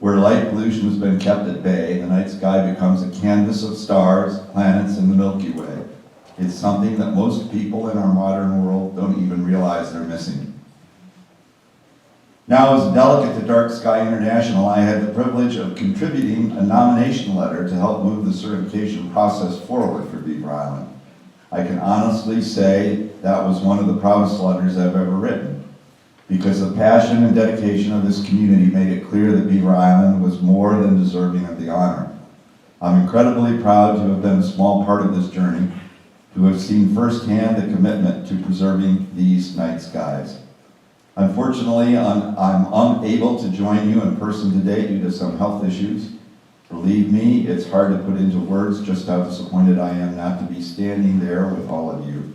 Where light pollution has been kept at bay, the night sky becomes a canvas of stars, planets, and the Milky Way. It's something that most people in our modern world don't even realize they're missing. Now, as a delegate to Dark Sky International, I had the privilege of contributing a nomination letter to help move the certification process forward for Beaver Island. I can honestly say that was one of the proudest letters I've ever written, because the passion and dedication of this community made it clear that Beaver Island was more than deserving of the honor. I'm incredibly proud to have been a small part of this journey, to have seen firsthand the commitment to preserving these night skies. Unfortunately, I'm unable to join you in person today due to some health issues. Believe me, it's hard to put into words just how disappointed I am not to be standing there with all of you.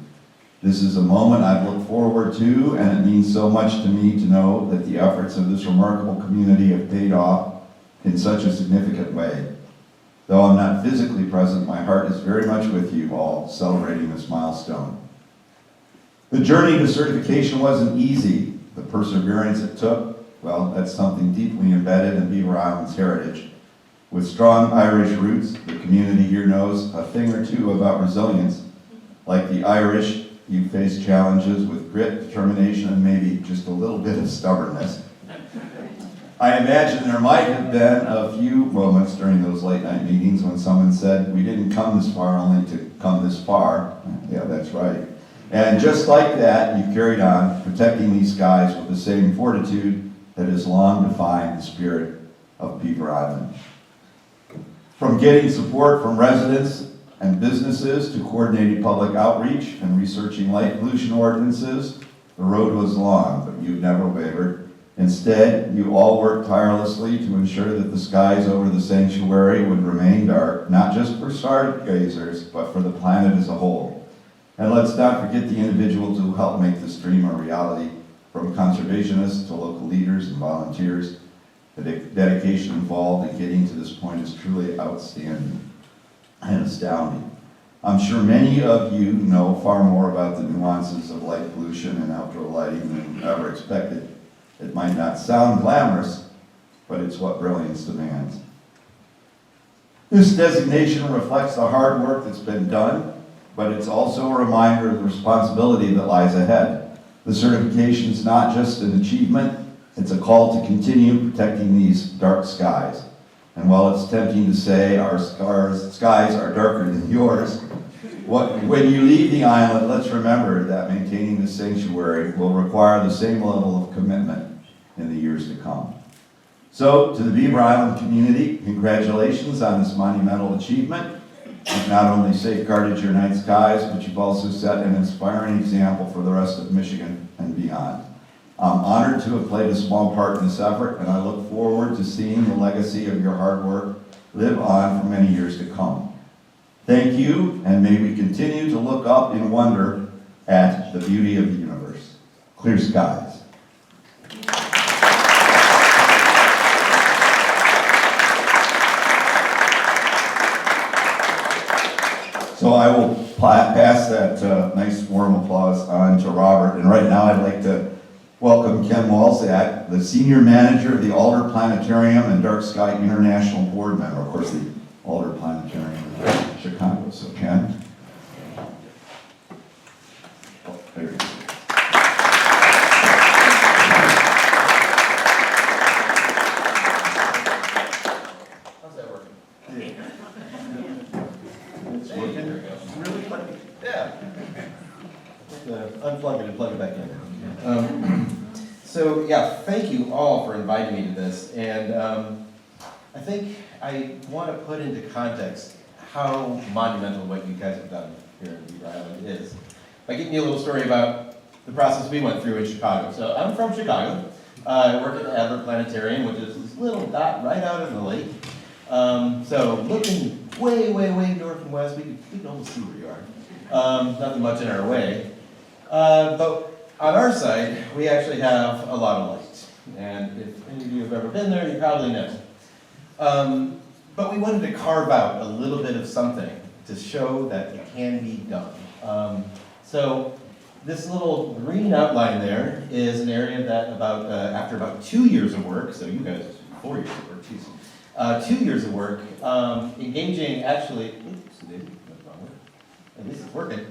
This is a moment I've looked forward to, and it means so much to me to know that the efforts of this remarkable community have paid off in such a significant way. Though I'm not physically present, my heart is very much with you all celebrating this milestone. The journey to certification wasn't easy. The perseverance it took, well, that's something deeply embedded in Beaver Island's heritage. With strong Irish roots, the community here knows a thing or two about resilience. Like the Irish, you face challenges with grit, determination, and maybe just a little bit of stubbornness. I imagine there might have been a few moments during those late night meetings when someone said, "We didn't come this far only to come this far." Yeah, that's right. And just like that, you carried on, protecting these skies with the same fortitude that has long defined the spirit of Beaver Island. From getting support from residents and businesses to coordinating public outreach and researching light pollution ordinances, the road was long, but you never wavered. Instead, you all worked tirelessly to ensure that the skies over the sanctuary would remain dark, not just for stargazers, but for the planet as a whole. And let's not forget the individuals who helped make this dream a reality, from conservationists to local leaders and volunteers. The dedication involved in getting to this point is truly outstanding and astounding. I'm sure many of you know far more about the nuances of light pollution and outdoor lighting than you ever expected. It might not sound glamorous, but it's what brilliance demands. This designation reflects the hard work that's been done, but it's also a reminder of the responsibility that lies ahead. The certification is not just an achievement, it's a call to continue protecting these dark skies. And while it's tempting to say our skies are darker than yours, when you leave the island, let's remember that maintaining the sanctuary will require the same level of commitment in the years to come. So, to the Beaver Island community, congratulations on this monumental achievement. You've not only safeguarded your night skies, but you've also set an inspiring example for the rest of Michigan and beyond. I'm honored to have played a small part in this effort, and I look forward to seeing the legacy of your hard work live on for many years to come. Thank you, and may we continue to look up in wonder at the beauty of the universe. Clear skies. So I will pass that nice warm applause on to Robert, and right now I'd like to welcome Ken Walczak, the Senior Manager of the Alder Planetarium and Dark Sky International Board Member. Of course, the Alder Planetarium in Chicago. So Ken. Oh, there you go. How's that working? Yeah. It's working. There we go. Really funny. Yeah. Unplug it and plug it back in. So yeah, thank you all for inviting me to this, and I think I want to put into context how monumental what you guys have done here in Beaver Island is by giving you a little story about the process we went through in Chicago. So I'm from Chicago. I work at the Adler Planetarium, which is this little dot right out in the lake. So looking way, way, way north and west, we can almost see where you are. Nothing much in our way. But on our side, we actually have a lot of light. And if any of you have ever been there, you probably know. But we wanted to carve out a little bit of something to show that it can be done. So this little green outline there is an area that after about 2 years of work, so you guys 4 years of work, geez. 2 years of work, engaging actually, oops, that's wrong way. At least it's working.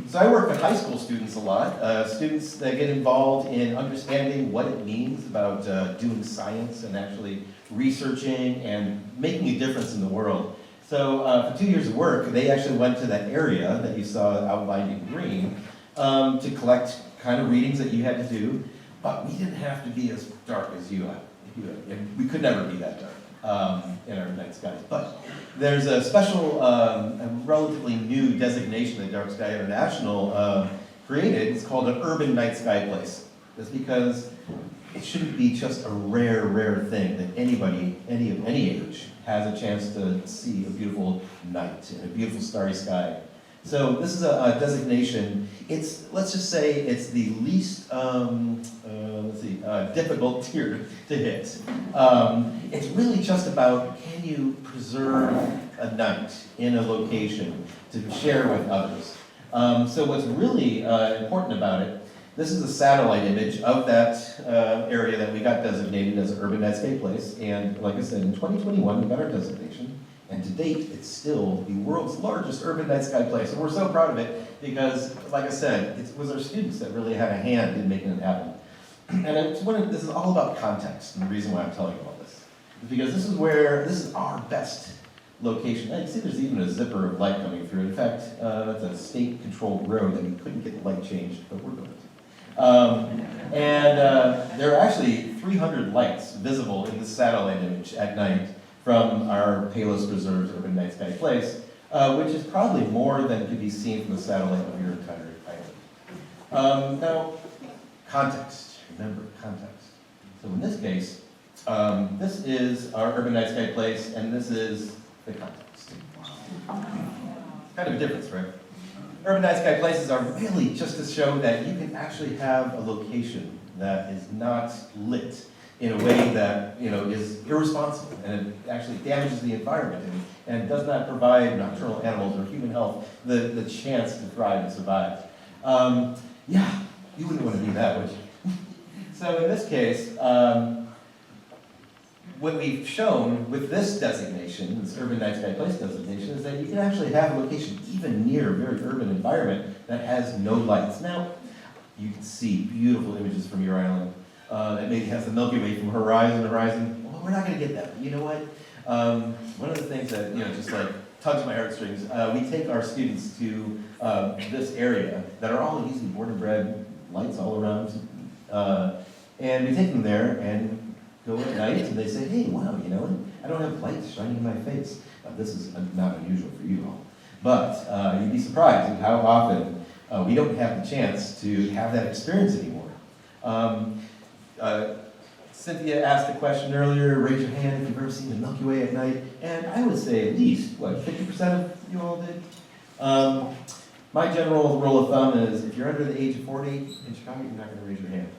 So I work with high school students a lot, students that get involved in understanding what it means about doing science and actually researching and making a difference in the world. So for 2 years of work, they actually went to that area that you saw outlined in green to collect kind of readings that you had to do, but we didn't have to be as dark as you are. We could never be that dark in our night skies. But there's a special, a relatively new designation that Dark Sky International created. It's called an urban night sky place. That's because it shouldn't be just a rare thing that anybody, of any age, has a chance to see a beautiful night and a beautiful starry sky. So this is a designation. It's, let's just say, it's the least difficult tier to hit. It's really just about, can you preserve a night in a location to share with others? So what's really important about it, this is a satellite image of that area that we got designated as an urban night sky place. And like I said, in 2021, we got our designation. And to date, it's still the world's largest urban night sky place. And we're so proud of it because, like I said, it was our students that really had a hand in making it happen. And this is all about context. And the reason why I'm telling you all this is because this is our best location. And you see there's even a zipper of light coming through. In fact, that's a state-controlled road that we couldn't get the light changed, but we're doing it. There are actually 300 lights visible in this satellite image at night from our Palos Preserves Urban Night Sky Place, which is probably more than could be seen from the satellite of your entire island. Now, context. Remember, context. So in this case, this is our Urban Night Sky Place, and this is the context. Kind of a difference, right? Urban Night Sky Places are really just to show that you can actually have a location that is not lit in a way that is irresponsible and it actually damages the environment and does not provide nocturnal animals or human health the chance to thrive and survive. Yeah, you wouldn't want to do that, would you? So in this case, what we've shown with this designation, this Urban Night Sky Place designation, is that you can actually have a location even near a very urban environment that has no lights. Now, you can see beautiful images from your island. That maybe has the Milky Way from horizon to horizon. Well, we're not going to get that. But you know what? One of the things that just like tugs my heartstrings, we take our students to this area that are all easy born and bred, lights all around, and we take them there and go at night, and they say, "Hey, wow, I don't have lights shining in my face." This is not unusual for you all, but you'd be surprised at how often we don't have the chance to have that experience anymore. Cynthia asked a question earlier, raise your hand if you've ever seen the Milky Way at night, and I would say at least, 50% of you all did? My general rule of thumb is if you're under the age of 40 in Chicago, you're not going to raise your hand.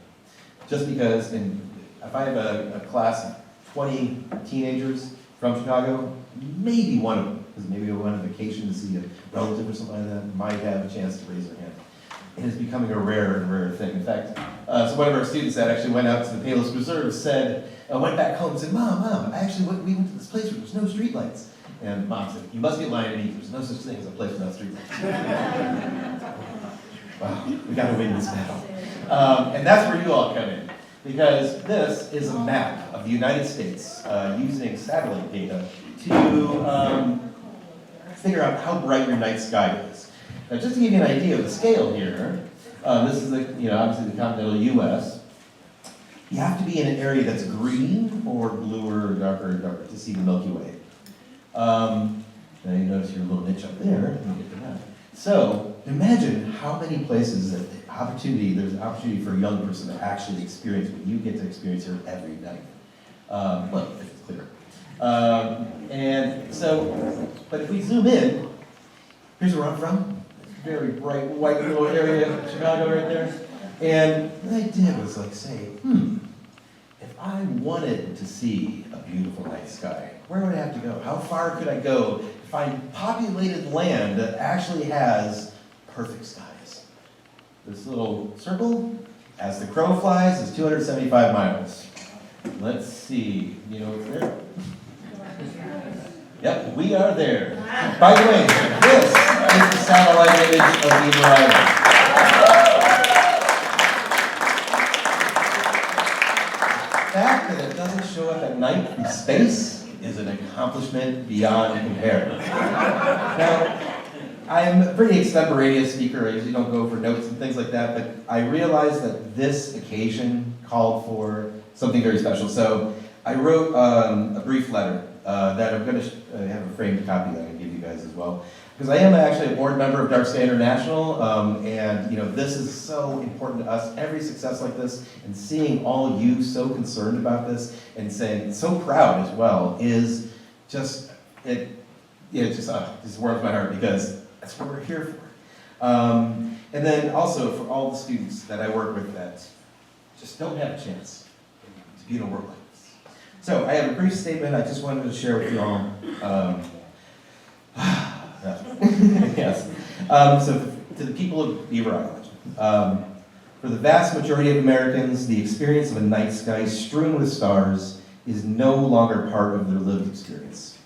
Just because, if I have a class of 20 teenagers from Chicago, maybe one of them, because maybe they went on vacation to see a relative or something like that, might have a chance to raise their hand. It is becoming a rarer and rarer thing. In fact, so one of our students that actually went out to the Palos Preserve said, went back home and said, Mom, we went to this place where there's no streetlights. And Mom said, you must be lying to me. There's no such thing as a place without streetlights. Wow, we got to win this battle. And that's where you all come in. Because this is a map of the United States using satellite data to figure out how bright your night sky is. Now, just to give you an idea of the scale here, this is obviously the continental U.S. You have to be in an area that's green or bluer or darker to see the Milky Way. Now you notice your little niche up there. Let me get to that. So imagine how many places there's an opportunity for a young person to actually experience what you get to experience here every night. Well, if it's clear. But if we zoom in, here's where I'm from. Very bright white little area of Chicago right there. And what I did was say, if I wanted to see a beautiful night sky, where would I have to go? How far could I go to find populated land that actually has perfect skies? This little circle, as the crow flies, is 275 miles. Let's see, you know what's there? Yep, we are there. By the way, this is the satellite image of Beaver Island. The fact that it doesn't show up at night from space is an accomplishment beyond compare. Now, I'm a pretty extemporaneous speaker. I usually don't go for notes and things like that, but I realized that this occasion called for something very special. So I wrote a brief letter that I'm going to have a framed copy that I can give you guys as well. Because I am actually a board member of Dark Sky International, and you know, this is so important to us. Every success like this, and seeing all of you so concerned about this, and saying so proud as well, is just just warms my heart, because that's what we're here for. And then also for all the students that I work with that just don't have a chance to be in a world like this. So I have a brief statement I just wanted to share with you all. Yes. So to the people of Beaver Island, for the vast majority of Americans, the experience of a night sky strewn with stars is no longer part of their lived experience.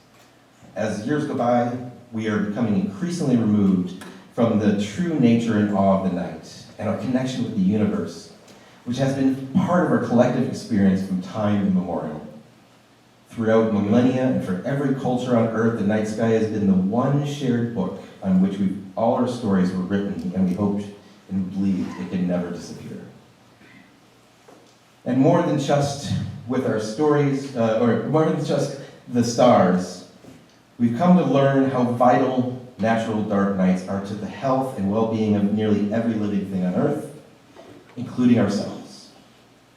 As years go by, we are becoming increasingly removed from the true nature and awe of the night and our connection with the universe, which has been part of our collective experience from time immemorial. Throughout millennia and for every culture on Earth, the night sky has been the one shared book on which all our stories were written, and we hoped and believed it could never disappear. And more than just with our stories, or more than just the stars, we've come to learn how vital natural dark nights are to the health and well-being of nearly every living thing on Earth, including ourselves.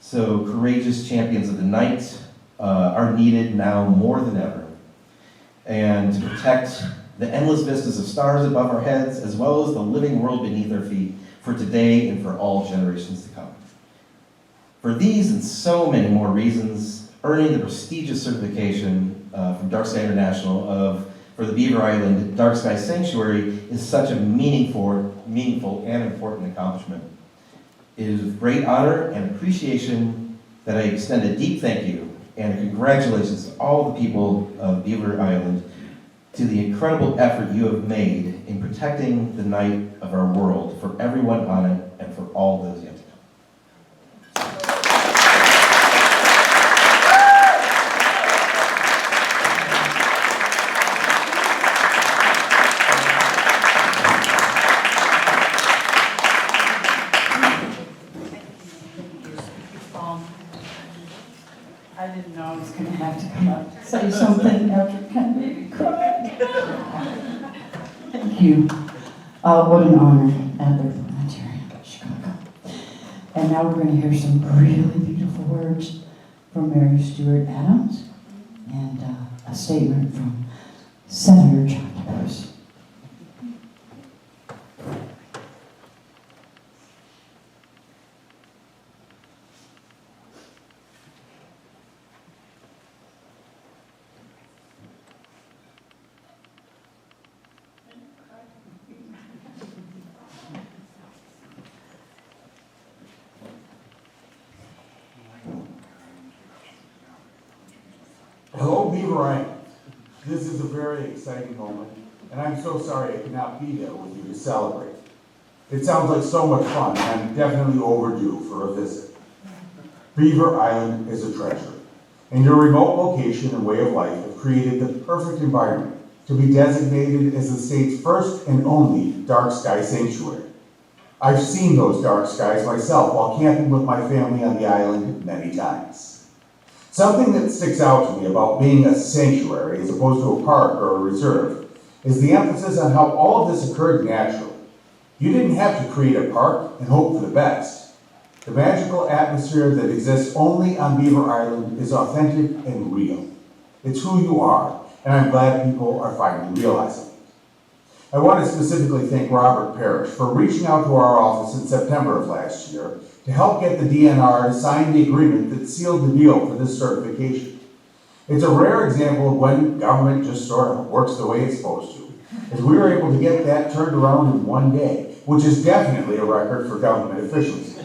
So courageous champions of the night are needed now more than ever, and to protect the endless vistas of stars above our heads, as well as the living world beneath our feet, for today and for all generations to come. For these and so many more reasons, earning the prestigious certification from Dark Sky International for the Beaver Island Dark Sky Sanctuary is such a meaningful and important accomplishment. It is with great honor and appreciation that I extend a deep thank you and congratulations to all the people of Beaver Island to the incredible effort you have made in protecting the night of our world for everyone on it and for all those yet to come. I didn't know I was going to have to come up and say something after Ken made me cry. Thank you. What an honor, Adler Planetarium, Chicago. And now we're going to hear some really beautiful words from Mary Stuart Adams and a statement from Senator Damoose. Hello, Beaver Island. This is a very exciting moment, and I'm so sorry I could not be there with you to celebrate. It sounds like so much fun, and I'm definitely overdue for a visit. Beaver Island is a treasure, and your remote location and way of life have created the perfect environment to be designated as the state's first and only dark sky sanctuary. I've seen those dark skies myself while camping with my family on the island many times. Something that sticks out to me about being a sanctuary as opposed to a park or a reserve is the emphasis on how all of this occurred naturally. You didn't have to create a park and hope for the best. The magical atmosphere that exists only on Beaver Island is authentic and real. It's who you are, and I'm glad people are finally realizing it. I want to specifically thank Robert Parrish for reaching out to our office in September of last year to help get the DNR to sign the agreement that sealed the deal for this certification. It's a rare example of when government just sort of works the way it's supposed to, as we were able to get that turned around in one day, which is definitely a record for government efficiency.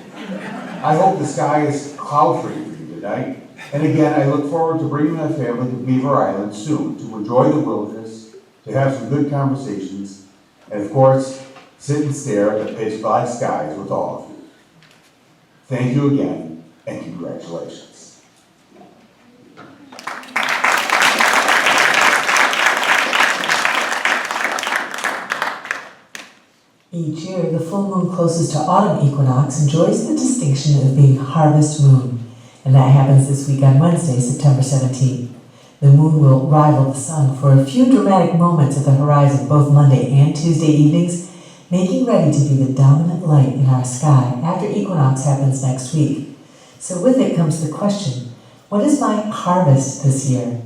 I hope the sky is cloud-free for you tonight, And again, I look forward to bringing my family to Beaver Island soon to enjoy the wilderness, to have some good conversations, and of course, sit and stare at the pitch black skies with all of you. Thank you again, and congratulations. Each year, the full moon closest to autumn equinox enjoys the distinction of being harvest moon, and that happens this week on Wednesday, September 17th. The moon will rival the sun for a few dramatic moments at the horizon both Monday and Tuesday evenings, making ready to be the dominant light in our sky after equinox happens next week. So with it comes the question, what is my harvest this year?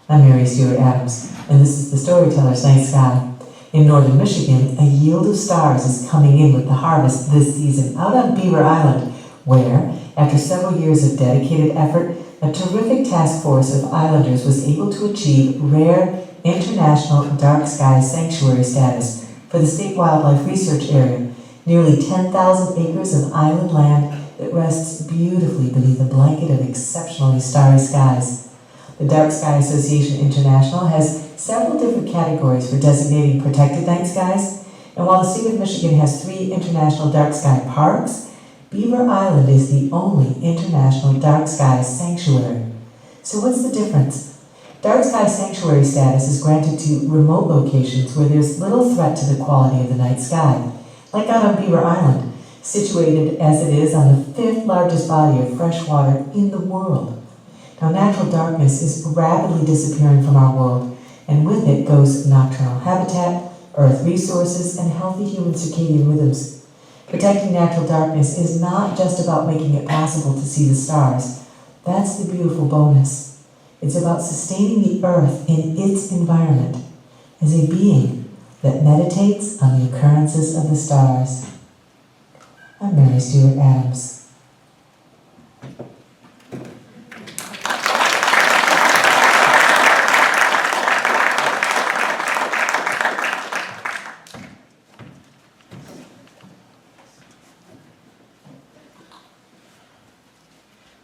I'm Mary Stuart Adams, and this is the Storyteller's Night Sky. In northern Michigan, a yield of stars is coming in with the harvest this season out on Beaver Island, where, after several years of dedicated effort, a terrific task force of islanders was able to achieve rare international dark sky sanctuary status for the State Wildlife Research Area, nearly 10,000 acres of island land that rests beautifully beneath a blanket of exceptionally starry skies. The Dark Sky Association International has several different categories for designating protected night skies, and while the state of Michigan has 3 international dark sky parks, Beaver Island is the only international dark sky sanctuary. So what's the difference? Dark sky sanctuary status is granted to remote locations where there's little threat to the quality of the night sky, like out on Beaver Island, situated as it is on the 5th largest body of fresh water in the world. Now, natural darkness is rapidly disappearing from our world, and with it goes nocturnal habitat, earth resources, and healthy human circadian rhythms. Protecting natural darkness is not just about making it possible to see the stars. That's the beautiful bonus. It's about sustaining the earth in its environment as a being that meditates on the occurrences of the stars. I'm Mary Stuart Adams.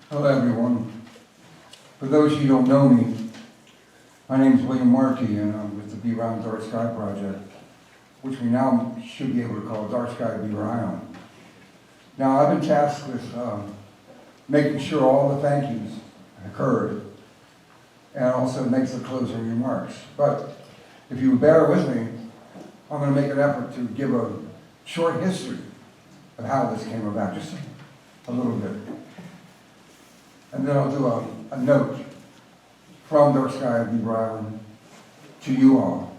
Hello, everyone. For those of you who don't know me, my name is Markey, and I'm with the Beaver Island Dark Sky Project, which we now should be able to call Dark Sky Beaver Island. Now, I've been tasked with making sure all the thank yous occurred, and also make the closing remarks. But if you would bear with me, I'm going to make an effort to give a short history of how this came about, just a little bit. And then I'll do a note from Dark Sky Beaver Island to you all.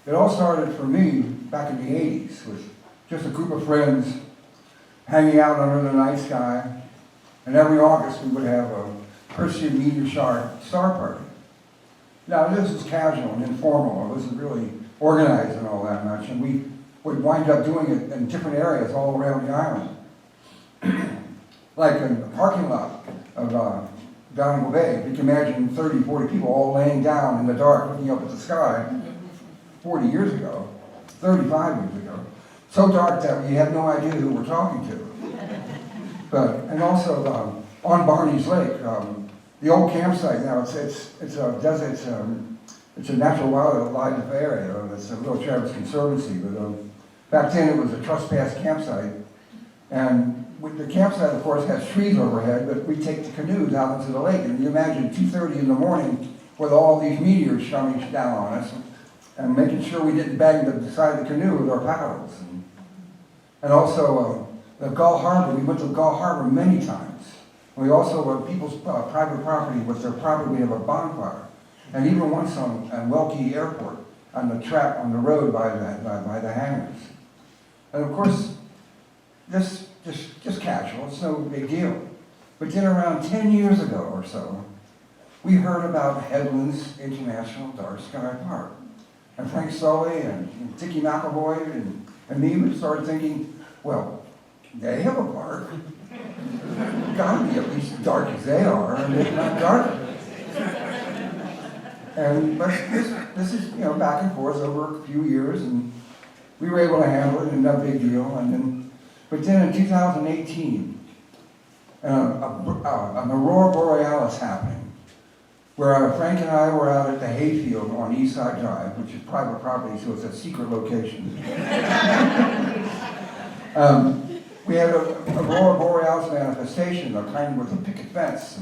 It all started for me back in the 80s with just a group of friends hanging out under the night sky. And every August we would have a Perseid meteor star party. Now this is casual and informal. It wasn't really organized and all that much. And we would wind up doing it in different areas all around the island. Like in the parking lot of Donegal Bay. You can imagine 30, 40 people all laying down in the dark looking up at the sky 40 years ago, 35 years ago. So dark that we had no idea who we're talking to. And also on Barney's Lake, the old campsite now, it's a natural wildlife area. It's a Little Travis Conservancy, but back then it was a trespass campsite. And the campsite, of course, has trees overhead, but we take the canoes out into the lake. And you imagine 2:30 in the morning with all these meteors coming down on us and making sure we didn't bang the side of the canoe with our paddles. And also the Gull Harbor, we went to Gull Harbor many times. We also, people's private property was their property, we have a bonfire. And even once on Walczak Airport, on the track, on the road by the hangars. And of course, just casual, it's no big deal. But then around 10 years ago or so, we heard about Headlands International Dark Sky Park. And Frank Sully and Dickie McAvoy and me, we started thinking, well, they have a park. It's gotta be at least dark as they are, and if not darker. But this is, back and forth over a few years, and we were able to handle it, and no big deal. But then in 2018, an aurora borealis happening, where Frank and I were out at the hayfield on East Side Drive, which is private property, so it's a secret location. We had a aurora borealis manifestation, a kind with a picket fence,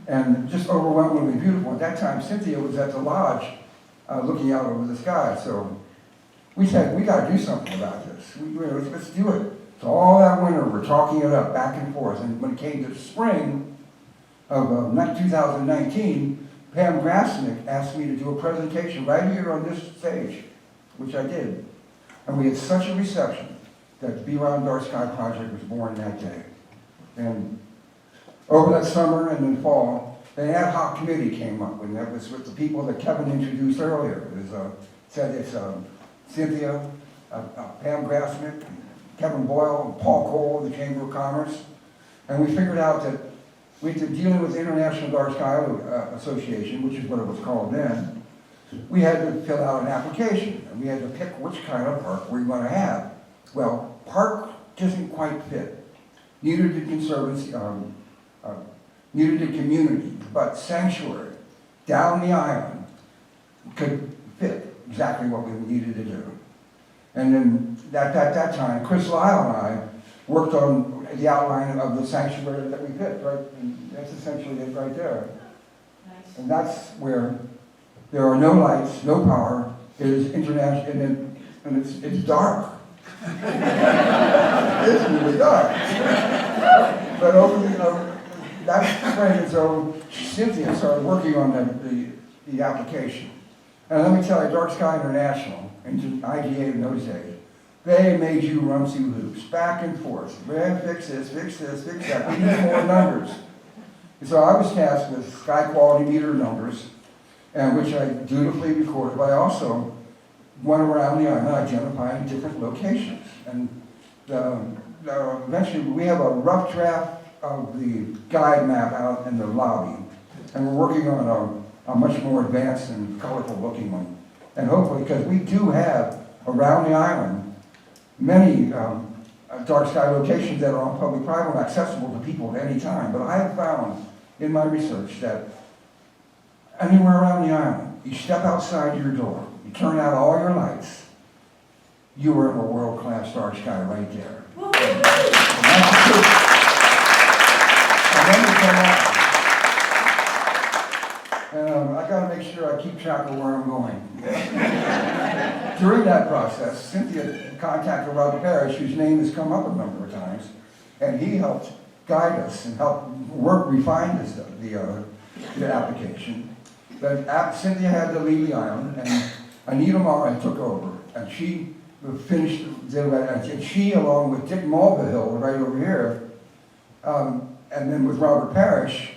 and just overwhelmingly beautiful. At that time, Cynthia was at the lodge looking out over the sky, so we said, we got to do something about this. Let's do it. So all that winter, we're talking it up back and forth, and when it came to the spring of 2019, Pam Grasnick asked me to do a presentation right here on this stage, which I did. And we had such a reception that the Be Around Dark Sky project was born that day. And over that summer and in fall, the ad hoc committee came up, and that was with the people that Kevin introduced earlier. It was, Cynthia, Pam Grasnick, Kevin Boyle, and Paul Cole of the Chamber of Commerce. And we figured out that we had to deal with the International Dark Sky Association, which is what it was called then. We had to fill out an application, and we had to pick which kind of park we want to have. Well, park doesn't quite fit. Neither did conservancy, neither did community, but sanctuary down the island could fit exactly what we needed to do. And then at that time, Chris Lyle and I worked on the outline of the sanctuary that we picked, right? And that's essentially it right there. Nice. And that's where there are no lights, no power. It is international, and it's dark. It's really dark. But over that spring, and so Cynthia started working on the application. And let me tell you, Dark Sky International, and IGA in those days, they made you run through hoops, back and forth. Man, fix this, fix that. We need more numbers. And so I was tasked with sky quality meter numbers, and which I dutifully recorded, but I also went around the island identifying different locations. And eventually we have a rough draft of the guide map out in the lobby, and we're working on a much more advanced and colorful looking one. And hopefully, because we do have around the island many dark sky locations that are on public-private and accessible to people at any time. But I have found in my research that anywhere around the island, you step outside your door, you turn out all your lights, you are in a world-class dark sky right there. I got to make sure I keep track of where I'm going. During that process, Cynthia contacted Robert Parrish, whose name has come up a number of times, and he helped guide us and help refine the application. But Cynthia had to leave the island, and Anita Mara took over, and she finished, and she, along with Dick Mulvihill, right over here, and then with Robert Parrish,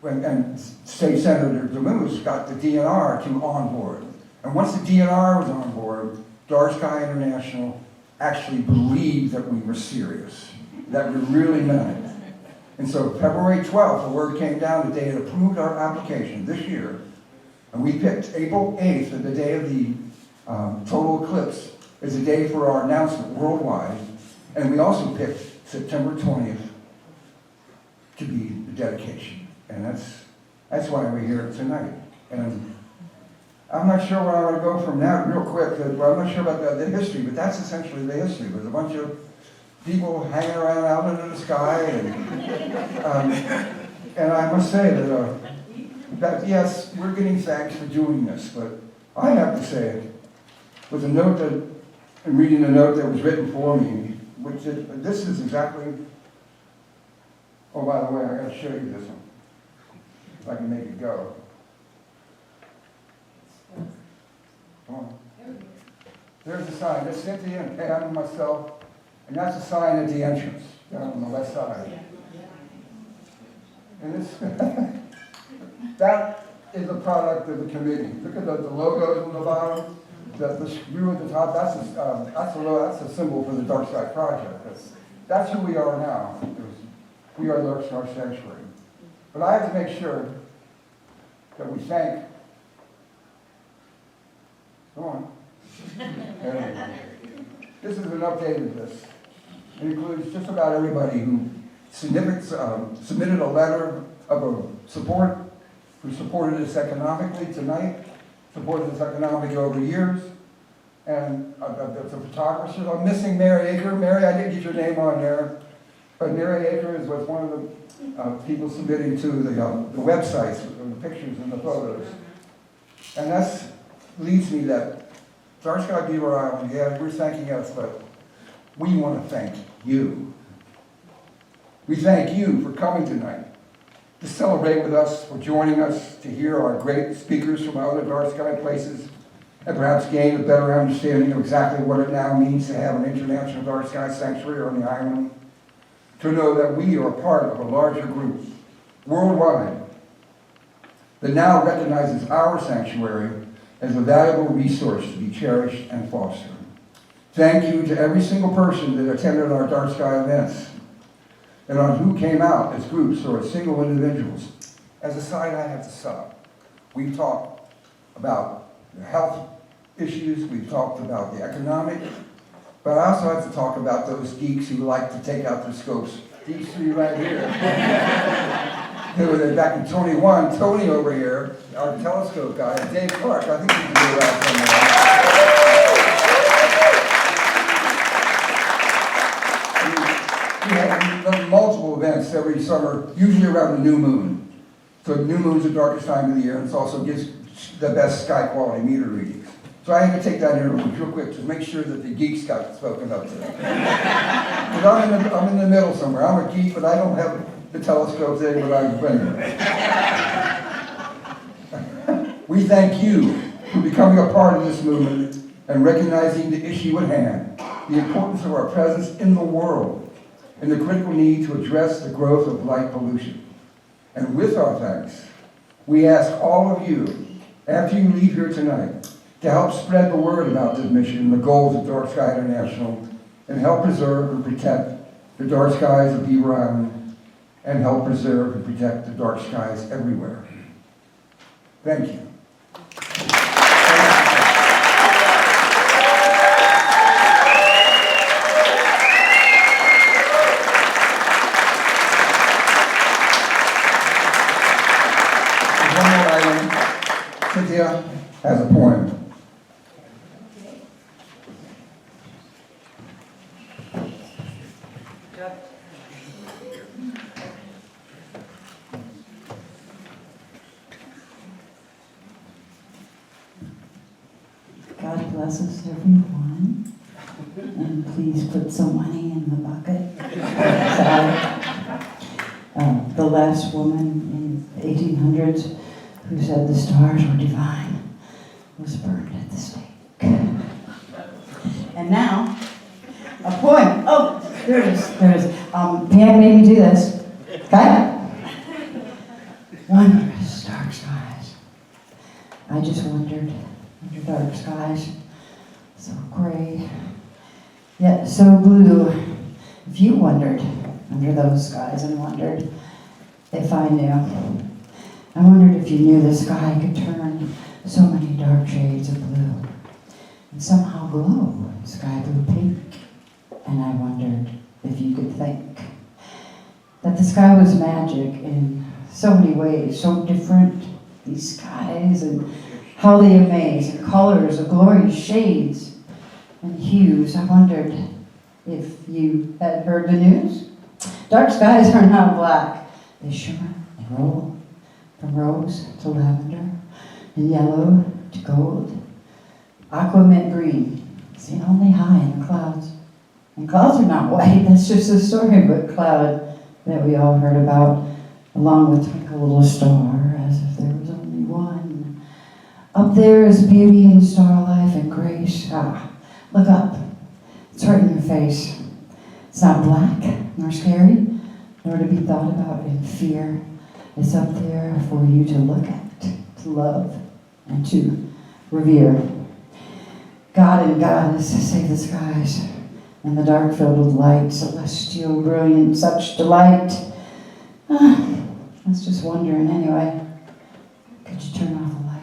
and State Senator Damoose got the DNR to on board. And once the DNR was on board, Dark Sky International actually believed that we were serious, that we really meant it. And so February 12th, the word came down that they had approved our application this year, and we picked April 8th, the day of the total eclipse, as a day for our announcement worldwide, and we also picked September 20th to be the dedication. And that's why we're here tonight. And I'm not sure where I want to go from that real quick. I'm not sure about the history, but that's essentially the history. There's a bunch of people hanging around out into the sky. And I must say that yes, we're getting thanks for doing this, but I have to say it with a note that, and reading the note that was written for me, which is, this is exactly, oh, by the way, I got to show you this one. If I can make it go. Come on. There's the sign. There's Cynthia and Pam and myself, and that's the sign at the entrance down on the west side. And this, that is a product of the committee. Look at the logos on the bottom, the screw at the top. That's a symbol for the Dark Sky Project. That's who we are now. We are the Dark Sky Sanctuary. But I have to make sure that we thank, go on. This is an updated list. It includes just about everybody who submitted a letter of support, who supported us economically tonight, supported us economically over years, and the photographers. I'm missing Mary Aker. Mary, I didn't get your name on there, but Mary Aker was one of the people submitting to the websites, the pictures and the photos. And that leads me that Dark Sky Beaver Island, yeah, we're thanking us, but we want to thank you. We thank you for coming tonight, to celebrate with us, for joining us, to hear our great speakers from other dark sky places, and perhaps gain a better understanding of exactly what it now means to have an international dark sky sanctuary on the island, to know that we are part of a larger group worldwide that now recognizes our sanctuary as a valuable resource to be cherished and fostered. Thank you to every single person that attended our dark sky events, and on who came out as groups or as single individuals. As a side, I have to stop. We talked about the health issues, we've talked about the economic, but I also have to talk about those geeks who like to take out their scopes. These three right here. They were there back in 21. Tony over here, our telescope guy, and Dave Clark. I think he can do around somewhere. We have multiple events every summer, usually around the new moon. So new moon's the darkest time of the year, and it also gives the best sky quality meter readings. So I had to take that interlude real quick to make sure that the geeks got spoken up today. Because I'm in the middle somewhere. I'm a geek, but I don't have the telescopes there, but I've been there. We thank you for becoming a part of this movement and recognizing the issue at hand, the importance of our presence in the world, and the critical need to address the growth of light pollution. And with our thanks, we ask all of you, after you leave here tonight, to help spread the word about this mission and the goals of Dark Sky International, and help preserve and protect the dark skies of Beaver Island, and help preserve and protect the dark skies everywhere. Thank you. One more item. Cynthia has a poem. God bless us, everyone. And please put some money in the bucket. The last woman in the 1800s who said the stars were divine was burned at the stake. And now, a poem. Oh, there it is. There it is. Pam made me do this. Okay? Wondrous dark skies. I just wondered, under dark skies, so gray, yet so blue. If you wondered under those skies and wondered if I knew, I wondered if you knew the sky could turn so many dark shades of blue and somehow glow sky blue pink. And I wondered if you could think that the sky was magic in so many ways, so different, these skies, and how they amaze in colors of glorious shades and hues. I wondered if you had heard the news. Dark skies are not black. They shimmer, they roll, from rose to lavender, and yellow to gold. Aquamint green, seen only high in the clouds. And clouds are not white, that's just a storybook cloud that we all heard about, along with Twinkle Little Star, as if there was only one. Up there is beauty and star life and grace. Ah, look up. It's right in your face. It's not black, nor scary, nor to be thought about in fear. It's up there for you to look at, to love, and to revere. God and Goddess save the skies, and the dark filled with light, celestial, brilliant, such delight. Ah, I was just wondering anyway, could you turn off the light?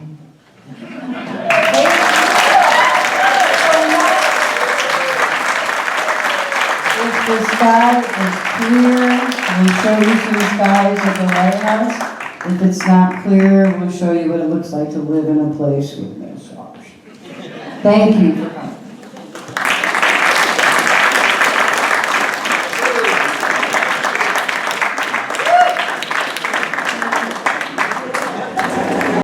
If the sky is clear we'll show you some skies at the lighthouse. If it's not clear, we'll show you what it looks like to live in a place with no stars. Thank you for